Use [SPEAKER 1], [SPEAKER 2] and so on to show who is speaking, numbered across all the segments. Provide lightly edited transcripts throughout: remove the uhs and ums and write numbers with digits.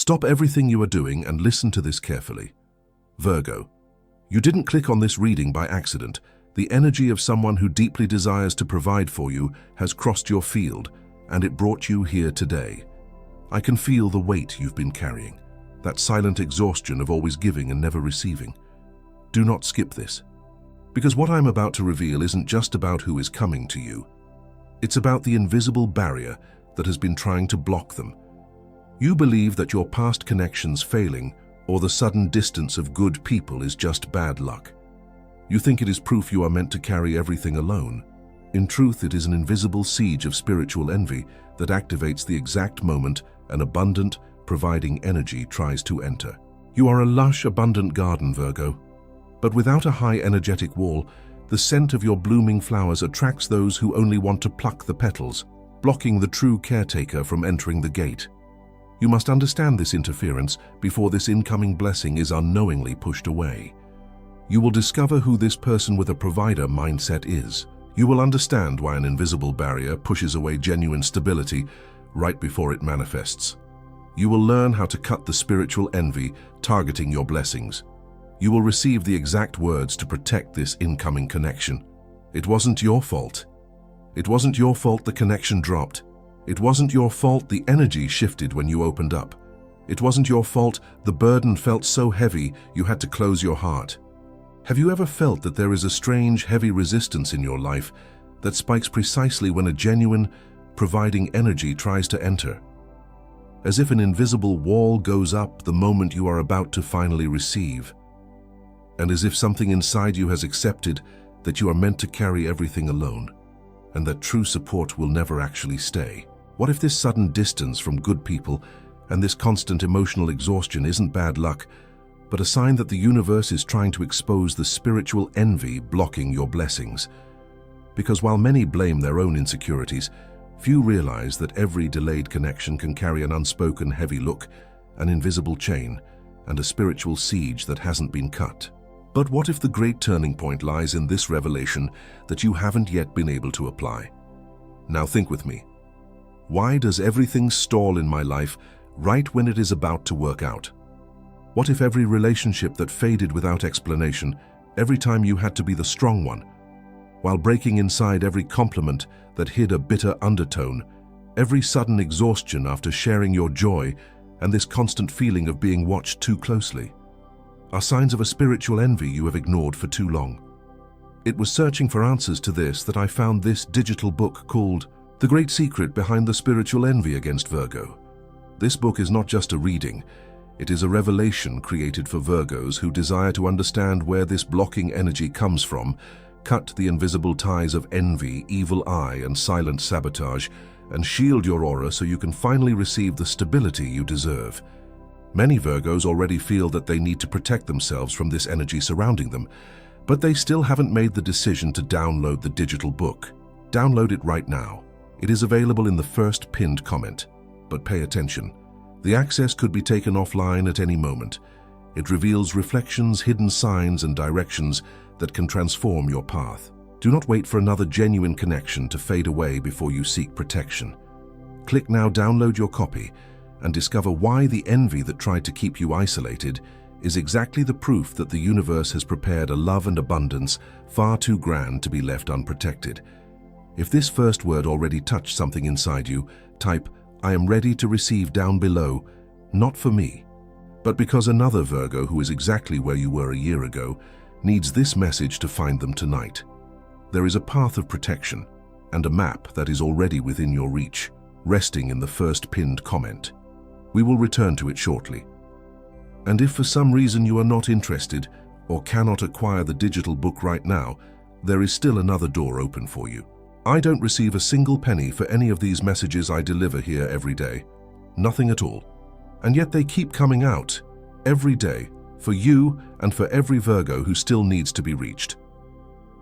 [SPEAKER 1] Stop everything you are doing and listen to this carefully. Virgo, you didn't click on this reading by accident. The energy of someone who deeply desires to provide for you has crossed your field, and it brought you here today. I can feel the weight you've been carrying, that silent exhaustion of always giving and never receiving. Do not skip this, because what I'm about to reveal isn't just about who is coming to you. It's about the invisible barrier that has been trying to block them. You believe that your past connections failing or the sudden distance of good people is just bad luck. You think it is proof you are meant to carry everything alone. In truth, it is an invisible siege of spiritual envy that activates the exact moment an abundant, providing energy tries to enter. You are a lush, abundant garden, Virgo. But without a high energetic wall, the scent of your blooming flowers attracts those who only want to pluck the petals, blocking the true caretaker from entering the gate. You must understand this interference before this incoming blessing is unknowingly pushed away. You will discover who this person with a provider mindset is. You will understand why an invisible barrier pushes away genuine stability right before it manifests. You will learn how to cut the spiritual envy targeting your blessings. You will receive the exact words to protect this incoming connection. It wasn't your fault. It wasn't your fault the connection dropped. It wasn't your fault the energy shifted when you opened up. It wasn't your fault the burden felt so heavy you had to close your heart. Have you ever felt that there is a strange, heavy resistance in your life that spikes precisely when a genuine, providing energy tries to enter? As if an invisible wall goes up the moment you are about to finally receive. And as if something inside you has accepted that you are meant to carry everything alone, and that true support will never actually stay. What if this sudden distance from good people and this constant emotional exhaustion isn't bad luck, but a sign that the universe is trying to expose the spiritual envy blocking your blessings? Because while many blame their own insecurities, few realize that every delayed connection can carry an unspoken heavy look, an invisible chain, and a spiritual siege that hasn't been cut. But what if the great turning point lies in this revelation that you haven't yet been able to apply? Now think with me. Why does everything stall in my life right when it is about to work out? What if every relationship that faded without explanation, every time you had to be the strong one, while breaking inside every compliment that hid a bitter undertone, every sudden exhaustion after sharing your joy, and this constant feeling of being watched too closely, are signs of a spiritual envy you have ignored for too long? It was searching for answers to this that I found this digital book called The Great Secret Behind the Spiritual Envy Against Virgo. This book is not just a reading, it is a revelation created for Virgos who desire to understand where this blocking energy comes from, cut the invisible ties of envy, evil eye, and silent sabotage, and shield your aura so you can finally receive the stability you deserve. Many Virgos already feel that they need to protect themselves from this energy surrounding them, but they still haven't made the decision to download the digital book. Download it right now. It is available in the first pinned comment. But pay attention. The access could be taken offline at any moment. It reveals reflections, hidden signs, and directions that can transform your path. Do not wait for another genuine connection to fade away before you seek protection. Click now, download your copy, and discover why the envy that tried to keep you isolated is exactly the proof that the universe has prepared a love and abundance far too grand to be left unprotected. If this first word already touched something inside you, type, "I am ready to receive" down below, not for me, but because another Virgo who is exactly where you were a year ago needs this message to find them tonight. There is a path of protection and a map that is already within your reach, resting in the first pinned comment. We will return to it shortly. And if for some reason you are not interested or cannot acquire the digital book right now, there is still another door open for you. I don't receive a single penny for any of these messages I deliver here every day. Nothing at all. And yet they keep coming out every day for you and for every Virgo who still needs to be reached.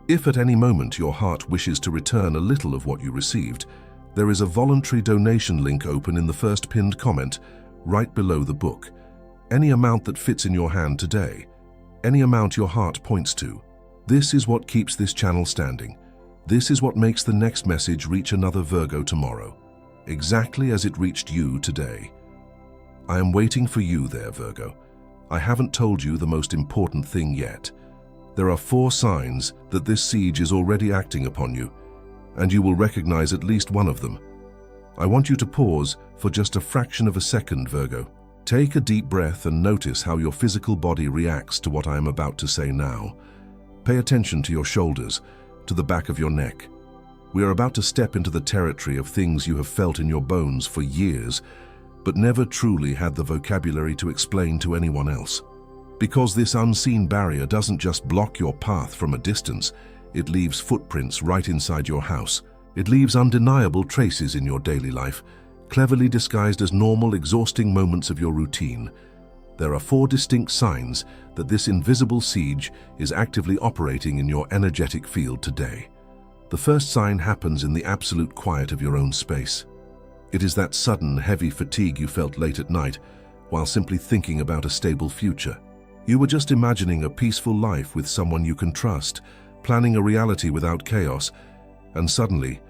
[SPEAKER 1] If at any moment your heart wishes to return a little of what you received, there is a voluntary donation link open in the first pinned comment right below the book. Any amount that fits in your hand today, any amount your heart points to. This is what keeps this channel standing. This is what makes the next message reach another Virgo tomorrow, exactly as it reached you today. I am waiting for you there, Virgo. I haven't told you the most important thing yet. There are 4 signs that this siege is already acting upon you, and you will recognize at least one of them. I want you to pause for just a fraction of a second, Virgo. Take a deep breath and notice how your physical body reacts to what I am about to say now. Pay attention to your shoulders, to the back of your neck. We are about to step into the territory of things you have felt in your bones for years, but never truly had the vocabulary to explain to anyone else. Because this unseen barrier doesn't just block your path from a distance, it leaves footprints right inside your house. It leaves undeniable traces in your daily life, cleverly disguised as normal, exhausting moments of your routine. There are 4 distinct signs that this invisible siege is actively operating in your energetic field today. The first sign happens in the absolute quiet of your own space. It is that sudden, heavy fatigue you felt late at night while simply thinking about a stable future. You were just imagining a peaceful life with someone you can trust, planning a reality without chaos, and suddenly,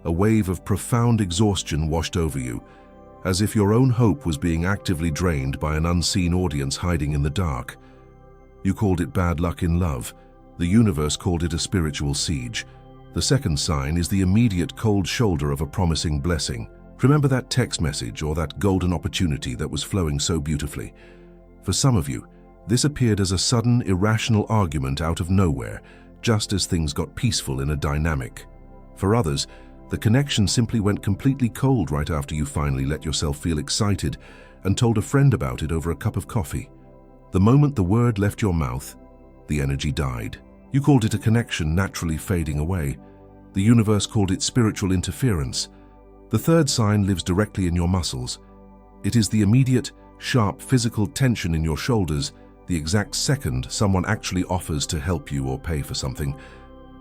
[SPEAKER 1] a wave of profound exhaustion washed over you, as if your own hope was being actively drained by an unseen audience hiding in the dark. You called it bad luck in love. The universe called it a spiritual siege. The second sign is the immediate cold shoulder of a promising blessing. Remember that text message or that golden opportunity that was flowing so beautifully? For some of you, this appeared as a sudden, irrational argument out of nowhere, just as things got peaceful in a dynamic. For others, the connection simply went completely cold right after you finally let yourself feel excited and told a friend about it over a cup of coffee. The moment the word left your mouth, the energy died. You called it a connection naturally fading away. The universe called it spiritual interference. The third sign lives directly in your muscles. It is the immediate, sharp physical tension in your shoulders the exact second someone actually offers to help you or pay for something.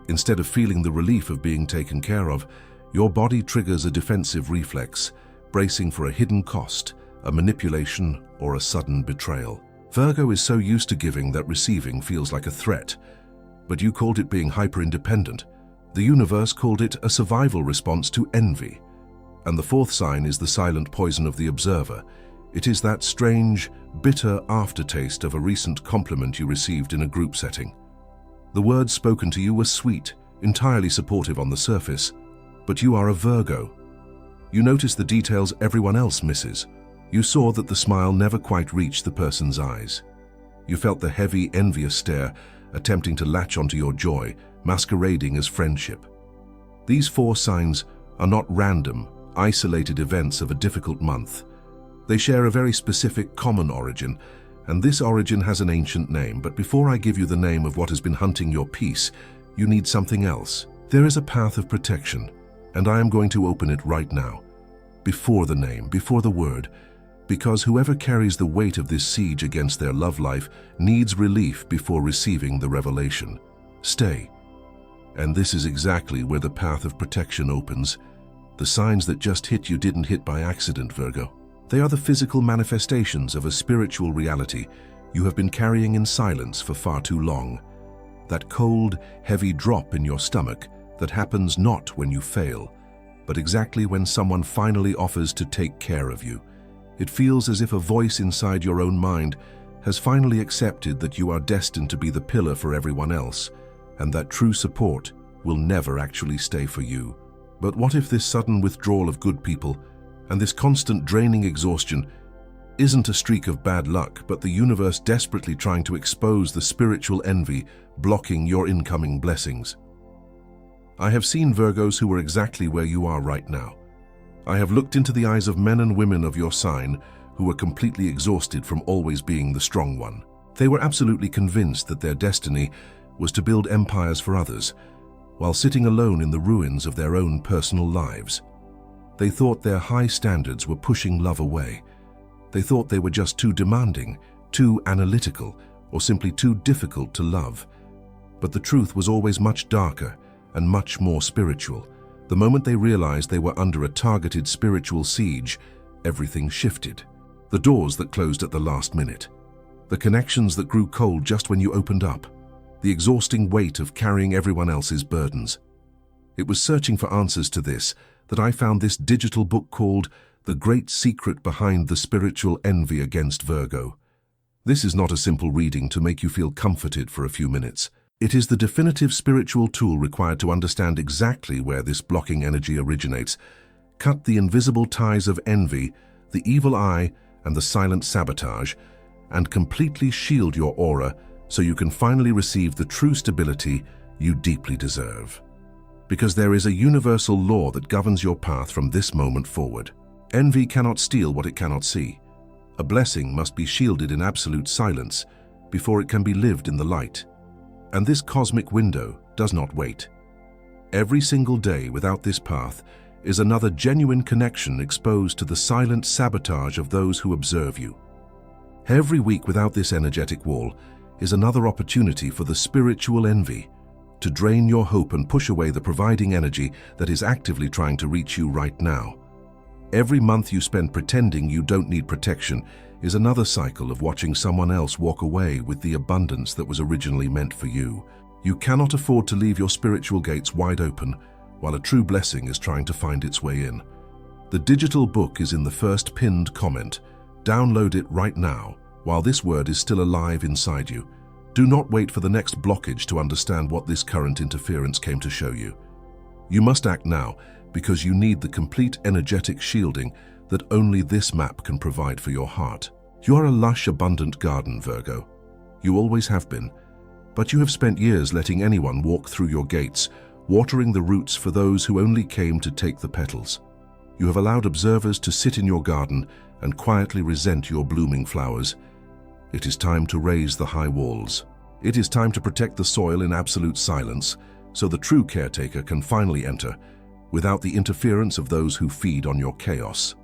[SPEAKER 1] Instead of feeling the relief of being taken care of, your body triggers a defensive reflex, bracing for a hidden cost, a manipulation, or a sudden betrayal. Virgo is so used to giving that receiving feels like a threat, but you called it being hyper-independent. The universe called it a survival response to envy. And the fourth sign is the silent poison of the observer. It is that strange, bitter aftertaste of a recent compliment you received in a group setting. The words spoken to you were sweet, entirely supportive on the surface, but you are a Virgo. You notice the details everyone else misses. You saw that the smile never quite reached the person's eyes. You felt the heavy, envious stare, attempting to latch onto your joy, masquerading as friendship. These 4 signs are not random, isolated events of a difficult month. They share a very specific common origin, and this origin has an ancient name. But before I give you the name of what has been hunting your peace, you need something else. There is a path of protection, and I am going to open it right now. Before the name, before the word, because whoever carries the weight of this siege against their love life needs relief before receiving the revelation. Stay. And this is exactly where the path of protection opens. The signs that just hit you didn't hit by accident, Virgo. They are the physical manifestations of a spiritual reality you have been carrying in silence for far too long. That cold, heavy drop in your stomach that happens not when you fail, but exactly when someone finally offers to take care of you. It feels as if a voice inside your own mind has finally accepted that you are destined to be the pillar for everyone else, and that true support will never actually stay for you. But what if this sudden withdrawal of good people and this constant draining exhaustion isn't a streak of bad luck, but the universe desperately trying to expose the spiritual envy blocking your incoming blessings? I have seen Virgos who are exactly where you are right now. I have looked into the eyes of men and women of your sign who were completely exhausted from always being the strong one. They were absolutely convinced that their destiny was to build empires for others, while sitting alone in the ruins of their own personal lives. They thought their high standards were pushing love away. They thought they were just too demanding, too analytical, or simply too difficult to love. But the truth was always much darker and much more spiritual. The moment they realized they were under a targeted spiritual siege, everything shifted. The doors that closed at the last minute. The connections that grew cold just when you opened up. The exhausting weight of carrying everyone else's burdens. It was searching for answers to this that I found this digital book called the great secret behind the spiritual envy against Virgo. This is not a simple reading to make you feel comforted for a few minutes. It is the definitive spiritual tool required to understand exactly where this blocking energy originates, cut the invisible ties of envy, the evil eye, and the silent sabotage, and completely shield your aura so you can finally receive the true stability you deeply deserve. Because there is a universal law that governs your path from this moment forward. Envy cannot steal what it cannot see. A blessing must be shielded in absolute silence before it can be lived in the light. And this cosmic window does not wait. Every single day without this path is another genuine connection exposed to the silent sabotage of those who observe you. Every week without this energetic wall is another opportunity for the spiritual envy to drain your hope and push away the providing energy that is actively trying to reach you right now. Every month you spend pretending you don't need protection is another cycle of watching someone else walk away with the abundance that was originally meant for you. You cannot afford to leave your spiritual gates wide open while a true blessing is trying to find its way in. The digital book is in the first pinned comment. Download it right now while this word is still alive inside you. Do not wait for the next blockage to understand what this current interference came to show you. You must act now because you need the complete energetic shielding that only this map can provide for your heart. You are a lush, abundant garden, Virgo. You always have been, but you have spent years letting anyone walk through your gates, watering the roots for those who only came to take the petals. You have allowed observers to sit in your garden and quietly resent your blooming flowers. It is time to raise the high walls. It is time to protect the soil in absolute silence so the true caretaker can finally enter without the interference of those who feed on your chaos.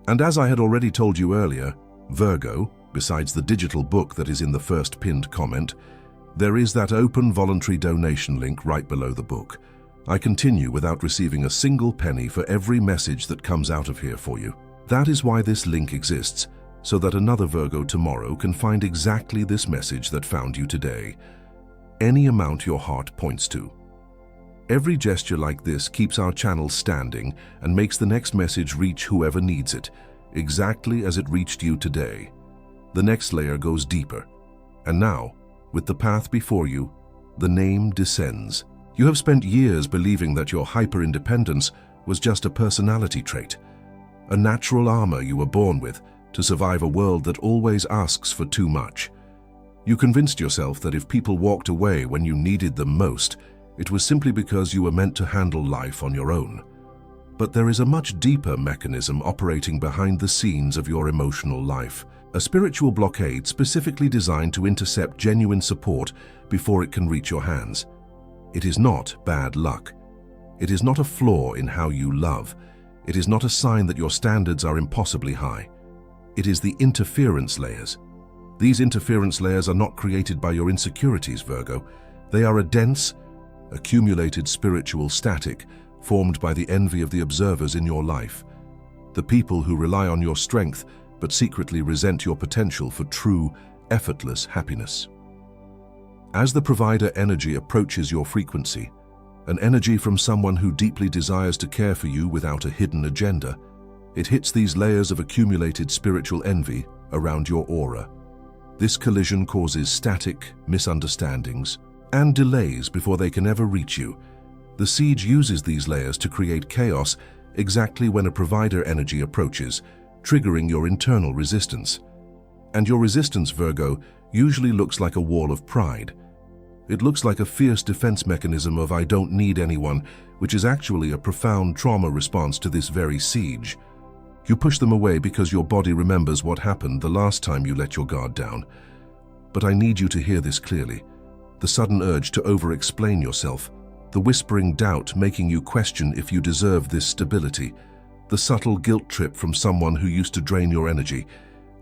[SPEAKER 1] And as I had already told you earlier, Virgo, besides the digital book that is in the first pinned comment, there is that open voluntary donation link right below the book. I continue without receiving a single penny for every message that comes out of here for you. That is why this link exists, so that another Virgo tomorrow can find exactly this message that found you today. Any amount your heart points to. Every gesture like this keeps our channel standing and makes the next message reach whoever needs it, exactly as it reached you today. The next layer goes deeper. And now, with the path before you, the name descends. You have spent years believing that your hyper-independence was just a personality trait, a natural armor you were born with to survive a world that always asks for too much. You convinced yourself that if people walked away when you needed them most, it was simply because you were meant to handle life on your own. But there is a much deeper mechanism operating behind the scenes of your emotional life, a spiritual blockade specifically designed to intercept genuine support before it can reach your hands. It is not bad luck. It is not a flaw in how you love. It is not a sign that your standards are impossibly high. It is the interference layers. These interference layers are not created by your insecurities, Virgo. They are a dense, accumulated spiritual static formed by the envy of the observers in your life, the people who rely on your strength but secretly resent your potential for true, effortless happiness. As the provider energy approaches your frequency, an energy from someone who deeply desires to care for you without a hidden agenda, it hits these layers of accumulated spiritual envy around your aura. This collision causes static, misunderstandings, and delays before they can ever reach you. The siege uses these layers to create chaos exactly when a provider energy approaches, triggering your internal resistance. And your resistance, Virgo, usually looks like a wall of pride. It looks like a fierce defense mechanism of "I don't need anyone," which is actually a profound trauma response to this very siege. You push them away because your body remembers what happened the last time you let your guard down. But I need you to hear this clearly. The sudden urge to over-explain yourself, the whispering doubt making you question if you deserve this stability, the subtle guilt trip from someone who used to drain your energy.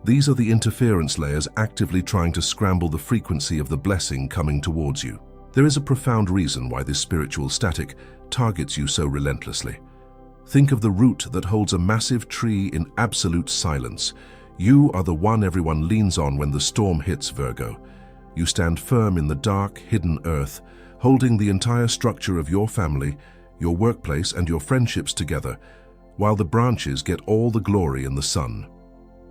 [SPEAKER 1] These are the interference layers actively trying to scramble the frequency of the blessing coming towards you. There is a profound reason why this spiritual static targets you so relentlessly. Think of the root that holds a massive tree in absolute silence. You are the one everyone leans on when the storm hits, Virgo. You stand firm in the dark, hidden earth, holding the entire structure of your family, your workplace, and your friendships together. while the branches get all the glory and the sun.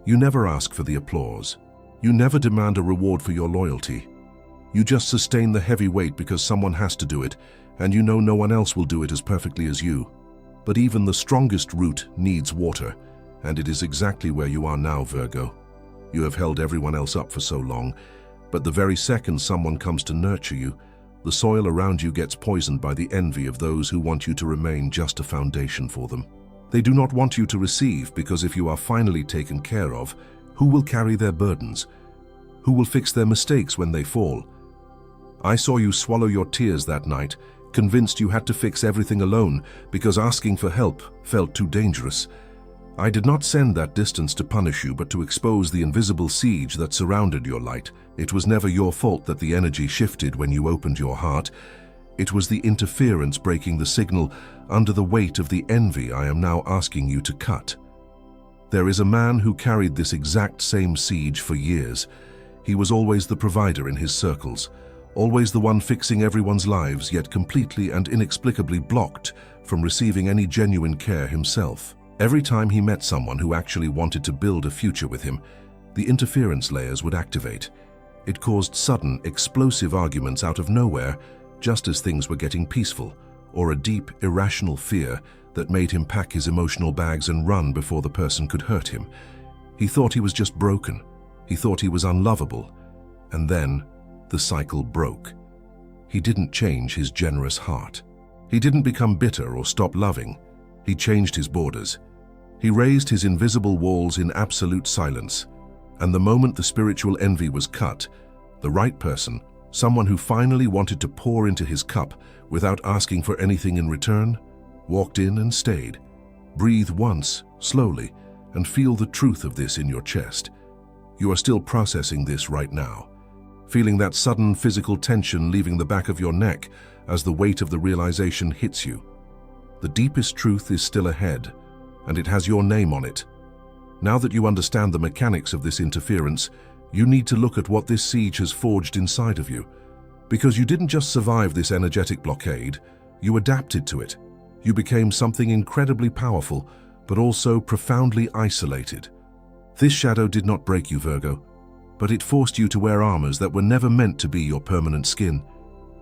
[SPEAKER 1] You never ask for the applause. You never demand a reward for your loyalty. You just sustain the heavy weight because someone has to do it, and you know no one else will do it as perfectly as you. But even the strongest root needs water, and it is exactly where you are now, Virgo. You have held everyone else up for so long, but the very second someone comes to nurture you, the soil around you gets poisoned by the envy of those who want you to remain just a foundation for them. They do not want you to receive, because if you are finally taken care of, who will carry their burdens? Who will fix their mistakes when they fall? I saw you swallow your tears that night, convinced you had to fix everything alone because asking for help felt too dangerous. I did not send that distance to punish you, but to expose the invisible siege that surrounded your light. It was never your fault that the energy shifted when you opened your heart. It was the interference breaking the signal under the weight of the envy I am now asking you to cut. There is a man who carried this exact same siege for years. He was always the provider in his circles, always the one fixing everyone's lives, yet completely and inexplicably blocked from receiving any genuine care himself. Every time he met someone who actually wanted to build a future with him, the interference layers would activate. It caused sudden, explosive arguments out of nowhere, just as things were getting peaceful, or a deep, irrational fear that made him pack his emotional bags and run before the person could hurt him. He thought he was just broken. He thought he was unlovable. And then the cycle broke. He didn't change his generous heart. He didn't become bitter or stop loving. He changed his borders. He raised his invisible walls in absolute silence. And the moment the spiritual envy was cut, the right person, someone who finally wanted to pour into his cup without asking for anything in return, walked in and stayed. Breathe once, slowly, and feel the truth of this in your chest. You are still processing this right now, feeling that sudden physical tension leaving the back of your neck as the weight of the realization hits you. The deepest truth is still ahead, and it has your name on it. Now that you understand the mechanics of this interference, you need to look at what this siege has forged inside of you. Because you didn't just survive this energetic blockade, you adapted to it. You became something incredibly powerful, but also profoundly isolated. This shadow did not break you, Virgo, but it forced you to wear armors that were never meant to be your permanent skin.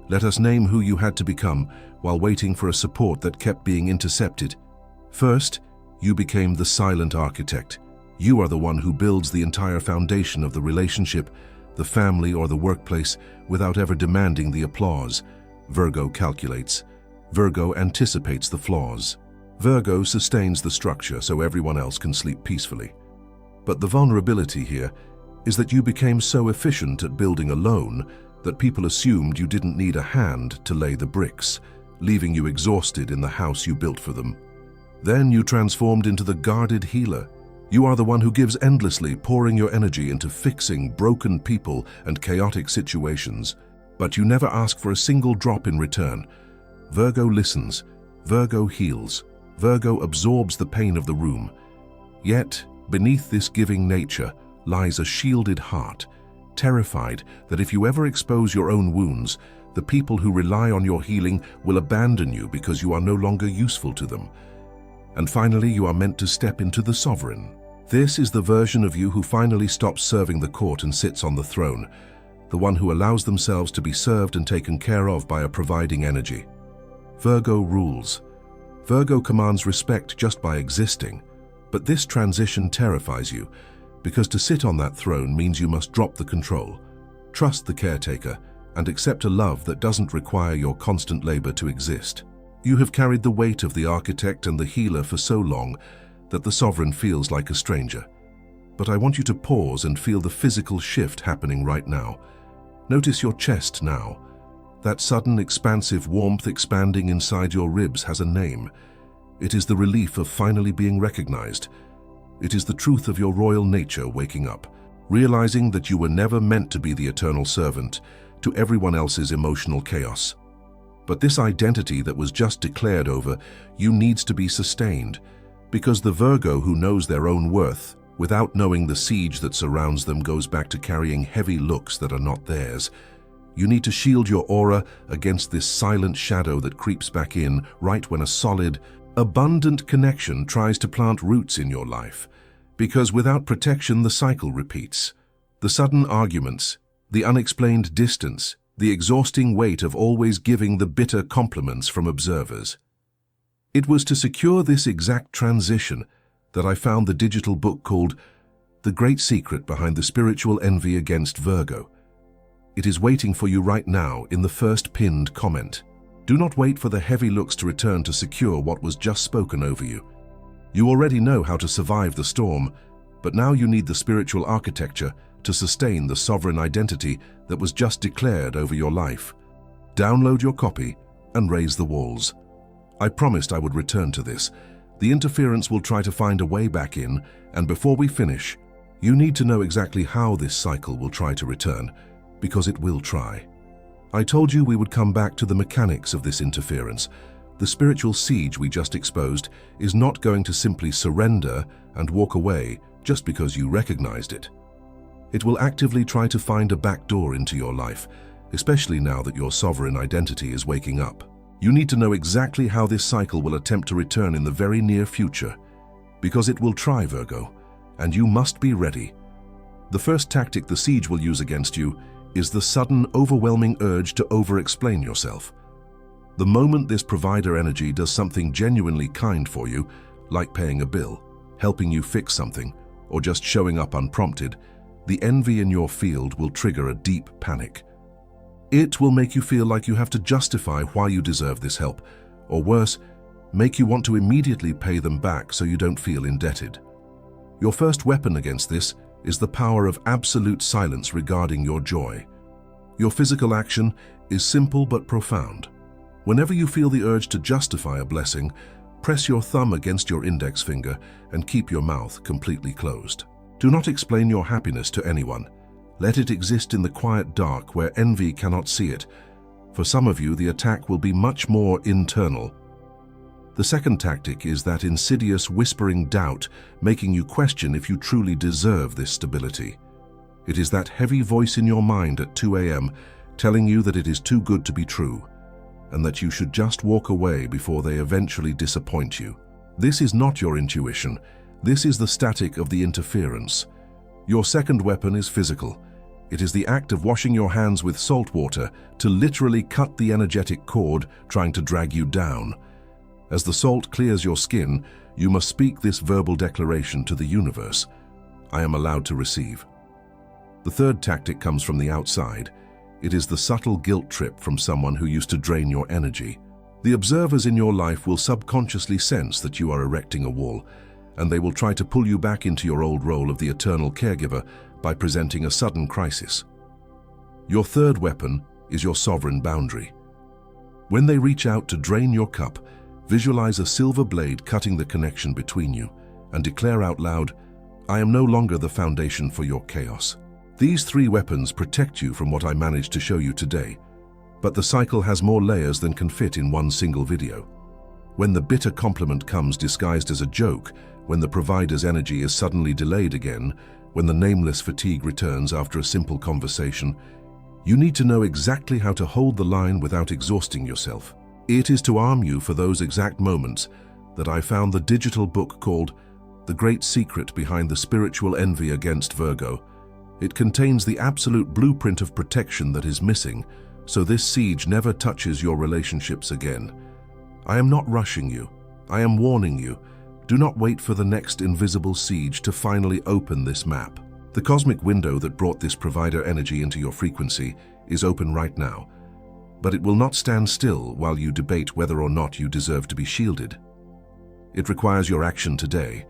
[SPEAKER 1] Let us name who you had to become while waiting for a support that kept being intercepted. First, you became the silent architect. You are the one who builds the entire foundation of the relationship, the family, or the workplace without ever demanding the applause. Virgo calculates. Virgo anticipates the flaws. Virgo sustains the structure so everyone else can sleep peacefully. But the vulnerability here is that you became so efficient at building alone that people assumed you didn't need a hand to lay the bricks, leaving you exhausted in the house you built for them. Then you transformed into the guarded healer. You are the one who gives endlessly, pouring your energy into fixing broken people and chaotic situations. But you never ask for a single drop in return. Virgo listens. Virgo heals. Virgo absorbs the pain of the room. Yet, beneath this giving nature lies a shielded heart, terrified that if you ever expose your own wounds, the people who rely on your healing will abandon you because you are no longer useful to them. And finally, you are meant to step into the sovereign. This is the version of you who finally stops serving the court and sits on the throne, the one who allows themselves to be served and taken care of by a providing energy. Virgo rules. Virgo commands respect just by existing, but this transition terrifies you, because to sit on that throne means you must drop the control, trust the caretaker, and accept a love that doesn't require your constant labor to exist. You have carried the weight of the architect and the healer for so long that the sovereign feels like a stranger. But I want you to pause and feel the physical shift happening right now. Notice your chest now. That sudden expansive warmth expanding inside your ribs has a name. It is the relief of finally being recognized. It is the truth of your royal nature waking up, realizing that you were never meant to be the eternal servant to everyone else's emotional chaos. But this identity that was just declared over you needs to be sustained, because the Virgo who knows their own worth, without knowing the siege that surrounds them, goes back to carrying heavy looks that are not theirs. You need to shield your aura against this silent shadow that creeps back in right when a solid, Abundant connection tries to plant roots in your life, because without protection the cycle repeats. The sudden arguments, the unexplained distance, the exhausting weight of always giving the bitter compliments from observers. It was to secure this exact transition that I found the digital book called The Great Secret Behind the Spiritual Envy Against Virgo. It is waiting for you right now in the first pinned comment. Do not wait for the heavy looks to return to secure what was just spoken over you. You already know how to survive the storm, but now you need the spiritual architecture to sustain the sovereign identity that was just declared over your life. Download your copy and raise the walls. I promised I would return to this. The interference will try to find a way back in, and before we finish, you need to know exactly how this cycle will try to return, because it will try. I told you we would come back to the mechanics of this interference. The spiritual siege we just exposed is not going to simply surrender and walk away just because you recognized it. It will actively try to find a back door into your life, especially now that your sovereign identity is waking up. You need to know exactly how this cycle will attempt to return in the very near future, because it will try, Virgo, and you must be ready. The first tactic the siege will use against you is the sudden, overwhelming urge to over-explain yourself. The moment this provider energy does something genuinely kind for you, like paying a bill, helping you fix something, or just showing up unprompted, the envy in your field will trigger a deep panic. It will make you feel like you have to justify why you deserve this help, or worse, make you want to immediately pay them back so you don't feel indebted. Your first weapon against this is the power of absolute silence regarding your joy. Your physical action is simple but profound. Whenever you feel the urge to justify a blessing, press your thumb against your index finger and keep your mouth completely closed. Do not explain your happiness to anyone. Let it exist in the quiet dark where envy cannot see it. For some of you, the attack will be much more internal. The second tactic is that insidious whispering doubt, making you question if you truly deserve this stability. It is that heavy voice in your mind at 2 a.m. telling you that it is too good to be true, and that you should just walk away before they eventually disappoint you. This is not your intuition. This is the static of the interference. Your second weapon is physical. It is the act of washing your hands with salt water to literally cut the energetic cord trying to drag you down. As the salt clears your skin, you must speak this verbal declaration to the universe. I am allowed to receive. The third tactic comes from the outside. It is the subtle guilt trip from someone who used to drain your energy. The observers in your life will subconsciously sense that you are erecting a wall, and they will try to pull you back into your old role of the eternal caregiver by presenting a sudden crisis. Your third weapon is your sovereign boundary. When they reach out to drain your cup, visualize a silver blade cutting the connection between you and declare out loud, I am no longer the foundation for your chaos. These three weapons protect you from what I managed to show you today, but the cycle has more layers than can fit in one single video. When the bitter compliment comes disguised as a joke, when the provider's energy is suddenly delayed again, when the nameless fatigue returns after a simple conversation, you need to know exactly how to hold the line without exhausting yourself. It is to arm you for those exact moments that I found the digital book called The Great Secret Behind the Spiritual Envy Against Virgo. It contains the absolute blueprint of protection that is missing, so this siege never touches your relationships again. I am not rushing you. I am warning you. Do not wait for the next invisible siege to finally open this map. The cosmic window that brought this provider energy into your frequency is open right now, but it will not stand still while you debate whether or not you deserve to be shielded. It requires your action today.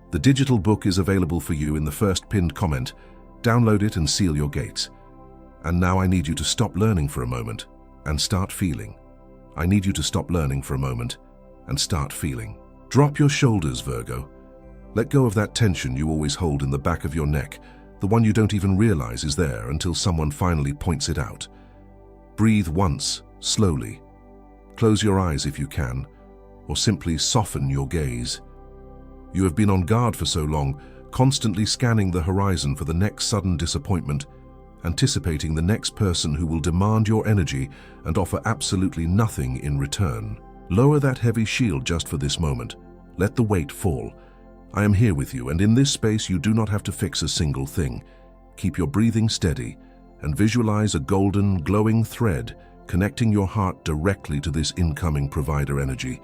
[SPEAKER 1] The digital book is available for you in the first pinned comment. Download it and seal your gates. And now I need you to stop learning for a moment and start feeling. I need you to stop learning for a moment and start feeling. Drop your shoulders, Virgo. Let go of that tension you always hold in the back of your neck, the one you don't even realize is there until someone finally points it out. Breathe once, slowly. Close your eyes if you can, or simply soften your gaze. You have been on guard for so long, constantly scanning the horizon for the next sudden disappointment, anticipating the next person who will demand your energy and offer absolutely nothing in return. Lower that heavy shield just for this moment. Let the weight fall. I am here with you, and in this space you do not have to fix a single thing. Keep your breathing steady and visualize a golden, glowing thread connecting your heart directly to this incoming provider energy.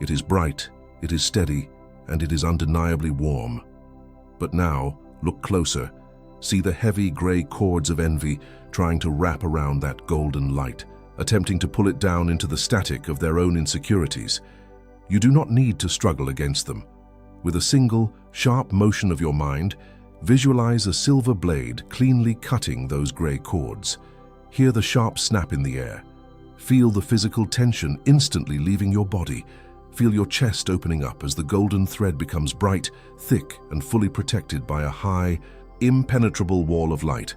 [SPEAKER 1] It is bright, it is steady, and it is undeniably warm. But now, look closer. See the heavy gray cords of envy trying to wrap around that golden light, attempting to pull it down into the static of their own insecurities. You do not need to struggle against them. With a single, sharp motion of your mind, visualize a silver blade cleanly cutting those gray cords. Hear the sharp snap in the air. Feel the physical tension instantly leaving your body. Feel your chest opening up as the golden thread becomes bright, thick, and fully protected by a high, impenetrable wall of light.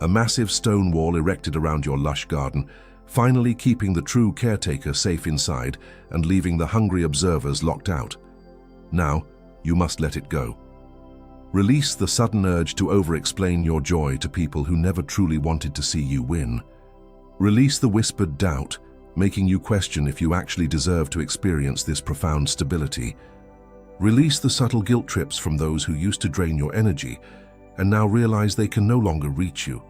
[SPEAKER 1] A massive stone wall erected around your lush garden, finally keeping the true caretaker safe inside and leaving the hungry observers locked out. Now, you must let it go. Release the sudden urge to over-explain your joy to people who never truly wanted to see you win. Release the whispered doubt, making you question if you actually deserve to experience this profound stability. Release the subtle guilt trips from those who used to drain your energy and now realize they can no longer reach you.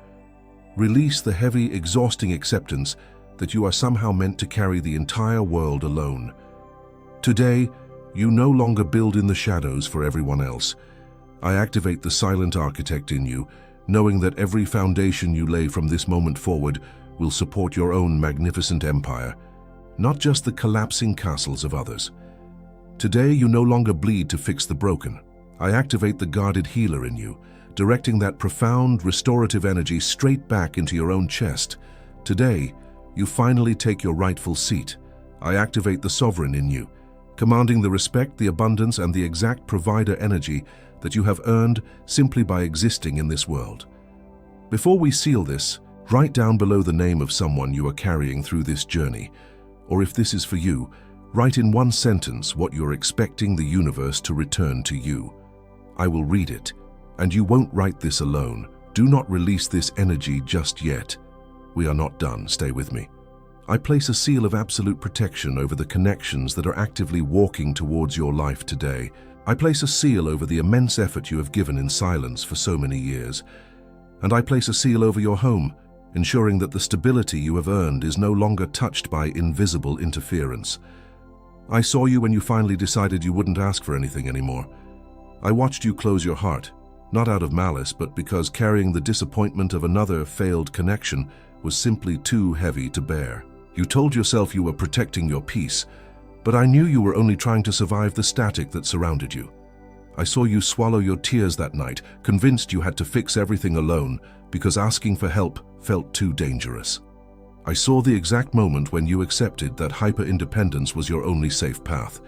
[SPEAKER 1] Release the heavy, exhausting acceptance that you are somehow meant to carry the entire world alone. Today, you no longer build in the shadows for everyone else. I activate the silent architect in you, knowing that every foundation you lay from this moment forward will support your own magnificent empire, not just the collapsing castles of others. Today, you no longer bleed to fix the broken. I activate the guarded healer in you, directing that profound, restorative energy straight back into your own chest. Today, you finally take your rightful seat. I activate the sovereign in you, commanding the respect, the abundance, and the exact provider energy that you have earned simply by existing in this world. Before we seal this, write down below the name of someone you are carrying through this journey, or if this is for you, write in one sentence what you're expecting the universe to return to you. I will read it, and you won't write this alone. Do not release this energy just yet. We are not done. Stay with me. I place a seal of absolute protection over the connections that are actively walking towards your life today. I place a seal over the immense effort you have given in silence for so many years. And I place a seal over your home, ensuring that the stability you have earned is no longer touched by invisible interference. I saw you when you finally decided you wouldn't ask for anything anymore. I watched you close your heart, not out of malice, but because carrying the disappointment of another failed connection was simply too heavy to bear. You told yourself you were protecting your peace, but I knew you were only trying to survive the static that surrounded you. I saw you swallow your tears that night, convinced you had to fix everything alone because asking for help felt too dangerous. I saw the exact moment when you accepted that hyper-independence was your only safe path.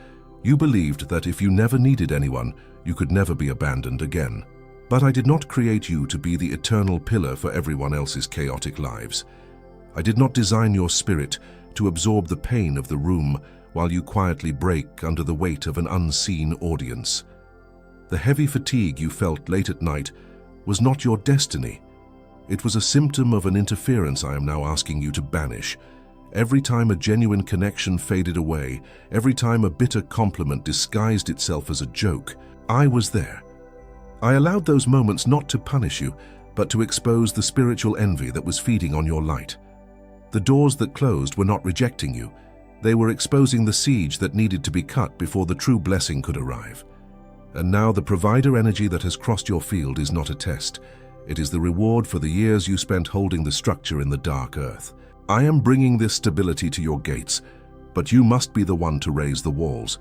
[SPEAKER 1] You believed that if you never needed anyone, you could never be abandoned again. But I did not create you to be the eternal pillar for everyone else's chaotic lives. I did not design your spirit to absorb the pain of the room while you quietly break under the weight of an unseen audience. The heavy fatigue you felt late at night was not your destiny. It was a symptom of an interference I am now asking you to banish. Every time a genuine connection faded away, every time a bitter compliment disguised itself as a joke, I was there. I allowed those moments not to punish you, but to expose the spiritual envy that was feeding on your light. The doors that closed were not rejecting you. They were exposing the siege that needed to be cut before the true blessing could arrive. And now the provider energy that has crossed your field is not a test. It is the reward for the years you spent holding the structure in the dark earth. I am bringing this stability to your gates, but you must be the one to raise the walls.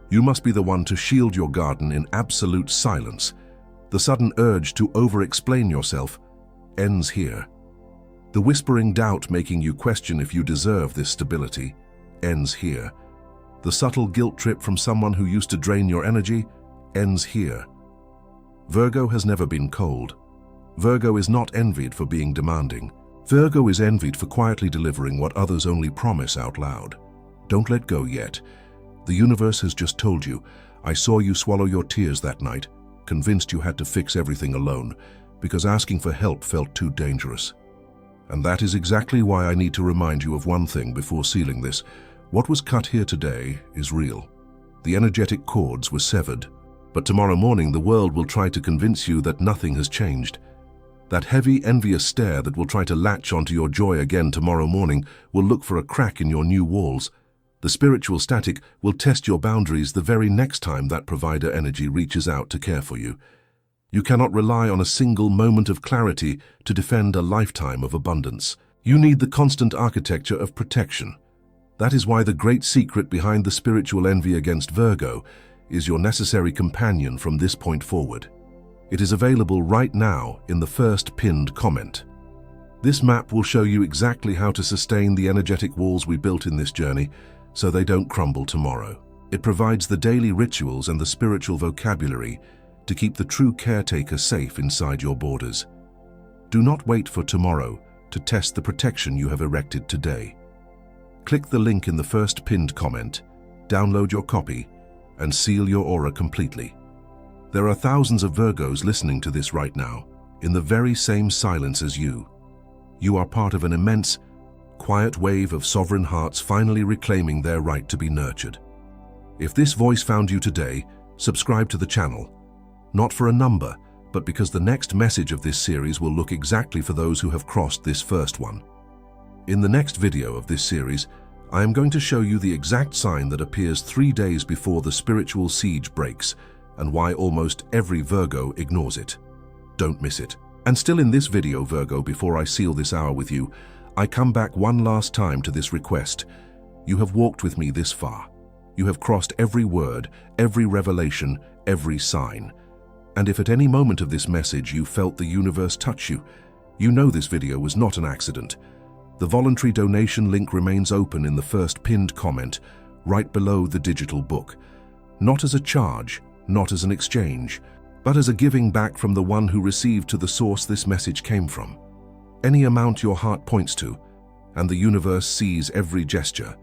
[SPEAKER 1] You must be the one to shield your garden in absolute silence. The sudden urge to over-explain yourself ends here. The whispering doubt making you question if you deserve this stability ends here. The subtle guilt trip from someone who used to drain your energy ends here. Virgo has never been cold. Virgo is not envied for being demanding. Virgo is envied for quietly delivering what others only promise out loud. Don't let go yet. The universe has just told you, I saw you swallow your tears that night, convinced you had to fix everything alone, because asking for help felt too dangerous. And that is exactly why I need to remind you of one thing before sealing this. What was cut here today is real. The energetic cords were severed, but tomorrow morning the world will try to convince you that nothing has changed. That heavy, envious stare that will try to latch onto your joy again tomorrow morning will look for a crack in your new walls. The spiritual static will test your boundaries the very next time that provider energy reaches out to care for you. You cannot rely on a single moment of clarity to defend a lifetime of abundance. You need the constant architecture of protection. That is why the great secret behind the spiritual envy against Virgo is your necessary companion from this point forward. It is available right now in the first pinned comment. This map will show you exactly how to sustain the energetic walls we built in this journey so they don't crumble tomorrow. It provides the daily rituals and the spiritual vocabulary to keep the true caretaker safe inside your borders. Do not wait for tomorrow to test the protection you have erected today. Click the link in the first pinned comment, download your copy, and seal your aura completely. There are thousands of Virgos listening to this right now, in the very same silence as you. You are part of an immense, quiet wave of sovereign hearts finally reclaiming their right to be nurtured. If this voice found you today, subscribe to the channel. Not for a number, but because the next message of this series will look exactly for those who have crossed this first one. In the next video of this series, I am going to show you the exact sign that appears 3 days before the spiritual siege breaks and why almost every Virgo ignores it. Don't miss it. And still in this video, Virgo, before I seal this hour with you, I come back one last time to this request. You have walked with me this far. You have crossed every word, every revelation, every sign. And if at any moment of this message you felt the universe touch you, you know this video was not an accident. The voluntary donation link remains open in the first pinned comment, right below the digital book. Not as a charge, not as an exchange, but as a giving back from the one who received to the source this message came from. Any amount your heart points to, and the universe sees every gesture.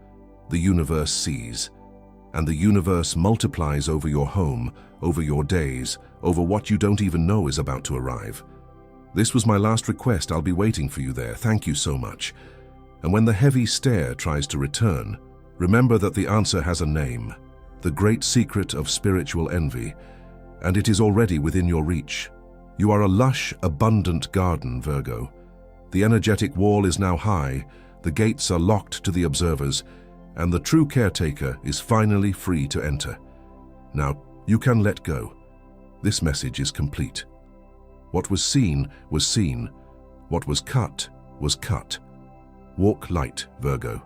[SPEAKER 1] The universe sees. And the universe multiplies over your home, over your days, over what you don't even know is about to arrive. This was my last request. I'll be waiting for you there. Thank you so much. And when the heavy stare tries to return, remember that the answer has a name, the great secret of spiritual envy, and it is already within your reach. You are a lush, abundant garden, Virgo. The energetic wall is now high, the gates are locked to the observers, and the true caretaker is finally free to enter. Now, you can let go. This message is complete. What was seen was seen. What was cut was cut. Walk light, Virgo.